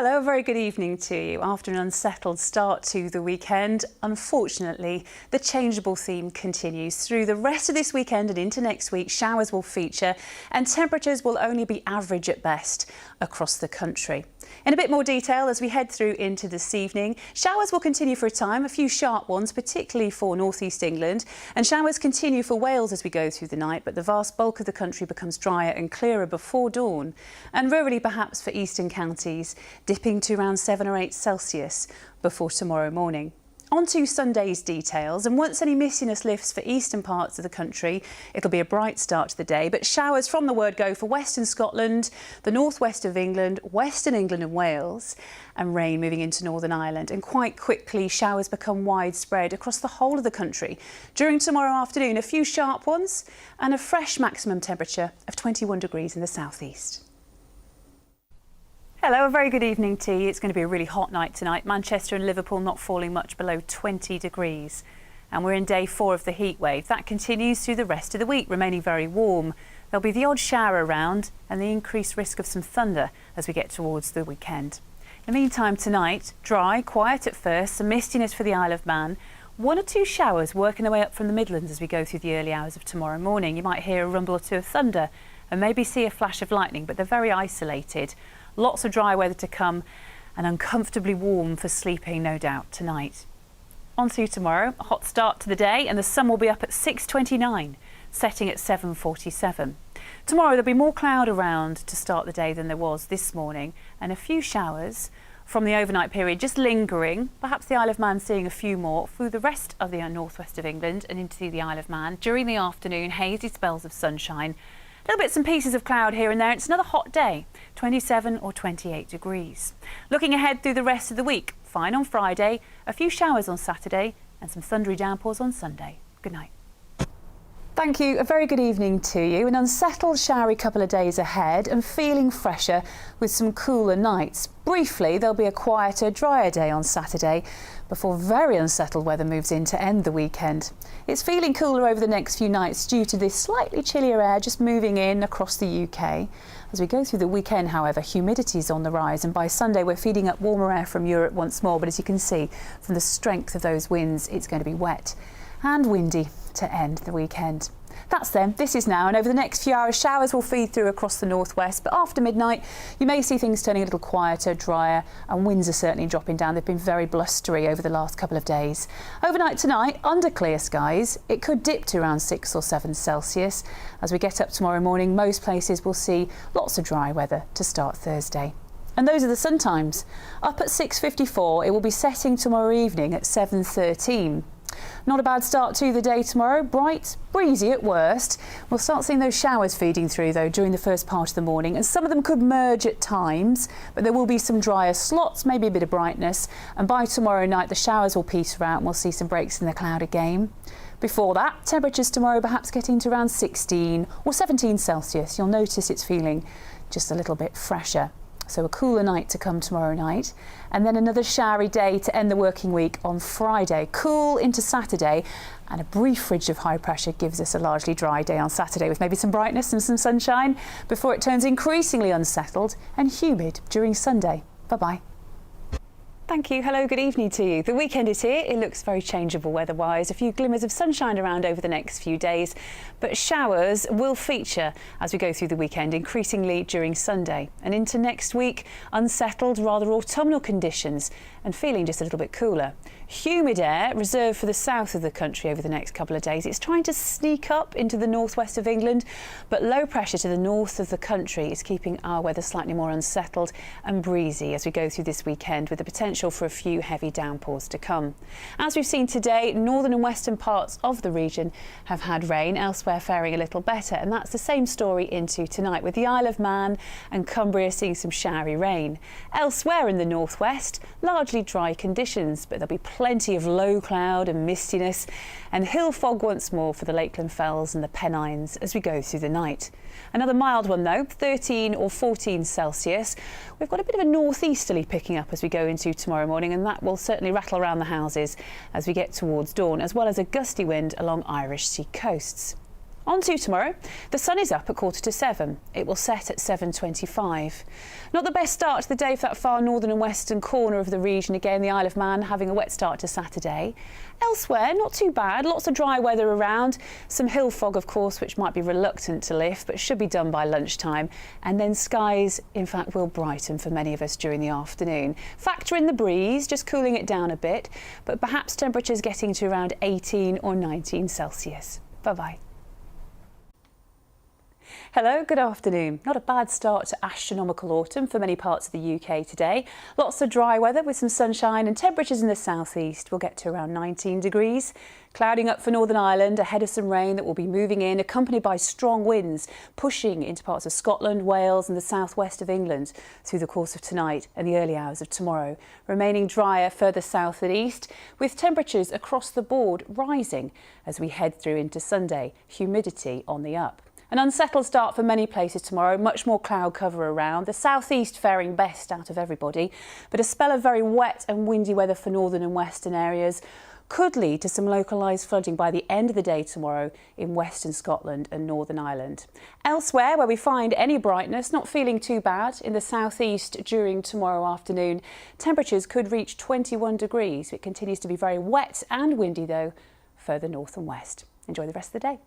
Hello, a very good evening to you. After an unsettled start to the weekend, unfortunately, the changeable theme continues. Through the rest of this weekend and into next week, showers will feature and temperatures will only be average at best across the country. In a bit more detail as we head through into this evening, showers will continue for a time, a few sharp ones, particularly for North East England, and showers continue for Wales as we go through the night, but the vast bulk of the country becomes drier and clearer before dawn, and rurally perhaps for eastern counties, dipping to around 7 or 8 Celsius before tomorrow morning. On to Sunday's details, and once any mistiness lifts for eastern parts of the country, it'll be a bright start to the day, but showers from the word go for western Scotland, the northwest of England, western England and Wales, and rain moving into Northern Ireland. And quite quickly, showers become widespread across the whole of the country. During tomorrow afternoon, a few sharp ones and a fresh maximum temperature of 21 degrees in the southeast. Hello, a very good evening to you. It's going to be a really hot night tonight. Manchester and Liverpool not falling much below 20 degrees. And we're in day 4 of the heat wave. That continues through the rest of the week, remaining very warm. There'll be the odd shower around and the increased risk of some thunder as we get towards the weekend. In the meantime, tonight, dry, quiet at first, some mistiness for the Isle of Man. 1 or 2 showers working their way up from the Midlands as we go through the early hours of tomorrow morning. You might hear a rumble or 2 of thunder and maybe see a flash of lightning, but they're very isolated. Lots of dry weather to come and uncomfortably warm for sleeping, no doubt, tonight. On to tomorrow, a hot start to the day and the sun will be up at 6:29, setting at 7:47. Tomorrow there'll be more cloud around to start the day than there was this morning, and a few showers from the overnight period just lingering, perhaps the Isle of Man seeing a few more through the rest of the northwest of England and into the Isle of Man. During the afternoon, hazy spells of sunshine. Little bits and pieces of cloud here and there. It's another hot day, 27 or 28 degrees. Looking ahead through the rest of the week, fine on Friday, a few showers on Saturday and some thundery downpours on Sunday. Good night. Thank you. A very good evening to you. An unsettled, showery couple of days ahead and feeling fresher with some cooler nights. Briefly, there'll be a quieter, drier day on Saturday before very unsettled weather moves in to end the weekend. It's feeling cooler over the next few nights due to this slightly chillier air just moving in across the UK. As we go through the weekend, however, humidity's on the rise, and by Sunday we're feeding up warmer air from Europe once more. But as you can see from the strength of those winds, it's going to be wet and windy to end the weekend. That's then, this is now, and over the next few hours showers will feed through across the northwest, but after midnight you may see things turning a little quieter, drier, and winds are certainly dropping down. They've been very blustery over the last couple of days. Overnight tonight, under clear skies, it could dip to around 6 or 7 Celsius. As we get up tomorrow morning, most places will see lots of dry weather to start Thursday. And those are the sun times. Up at 6:54, it will be setting tomorrow evening at 7:13. Not a bad start to the day tomorrow, bright, breezy at worst. We'll start seeing those showers feeding through though during the first part of the morning, and some of them could merge at times, but there will be some drier slots, maybe a bit of brightness, and by tomorrow night the showers will peter out and we'll see some breaks in the cloud again. Before that, temperatures tomorrow perhaps getting to around 16 or 17 Celsius. You'll notice it's feeling just a little bit fresher. So a cooler night to come tomorrow night, and then another showery day to end the working week on Friday. Cool into Saturday, and a brief ridge of high pressure gives us a largely dry day on Saturday with maybe some brightness and some sunshine before it turns increasingly unsettled and humid during Sunday. Bye-bye. Thank you. Hello, good evening to you. The weekend is here. It looks very changeable weather-wise. A few glimmers of sunshine around over the next few days, but showers will feature as we go through the weekend, increasingly during Sunday. And into next week, unsettled, rather autumnal conditions and feeling just a little bit cooler. Humid air reserved for the south of the country over the next couple of days. It's trying to sneak up into the northwest of England, but low pressure to the north of the country is keeping our weather slightly more unsettled and breezy as we go through this weekend, with the potential for a few heavy downpours to come. As we've seen today, northern and western parts of the region have had rain, elsewhere faring a little better, and that's the same story into tonight, with the Isle of Man and Cumbria seeing some showery rain. Elsewhere in the northwest, largely dry conditions, but there'll be plenty of low cloud and mistiness and hill fog once more for the Lakeland Fells and the Pennines as we go through the night. Another mild one though, 13 or 14 Celsius. We've got a bit of a northeasterly picking up as we go into tomorrow morning, and that will certainly rattle around the houses as we get towards dawn, as well as a gusty wind along Irish Sea coasts. On to tomorrow. The sun is up at 6:45. It will set at 7:25. Not the best start to the day for that far northern and western corner of the region. Again, the Isle of Man having a wet start to Saturday. Elsewhere, not too bad. Lots of dry weather around. Some hill fog, of course, which might be reluctant to lift, but should be done by lunchtime. And then skies, in fact, will brighten for many of us during the afternoon. Factor in the breeze, just cooling it down a bit, but perhaps temperatures getting to around 18 or 19 Celsius. Bye-bye. Hello, good afternoon. Not a bad start to astronomical autumn for many parts of the UK today. Lots of dry weather with some sunshine, and temperatures in the southeast will get to around 19 degrees. Clouding up for Northern Ireland ahead of some rain that will be moving in, accompanied by strong winds pushing into parts of Scotland, Wales and the southwest of England through the course of tonight and the early hours of tomorrow. Remaining drier further south and east, with temperatures across the board rising as we head through into Sunday. Humidity on the up. An unsettled start for many places tomorrow, much more cloud cover around. The southeast faring best out of everybody, but a spell of very wet and windy weather for northern and western areas could lead to some localised flooding by the end of the day tomorrow in western Scotland and Northern Ireland. Elsewhere, where we find any brightness, not feeling too bad in the southeast during tomorrow afternoon. Temperatures could reach 21 degrees. It continues to be very wet and windy though, further north and west. Enjoy the rest of the day.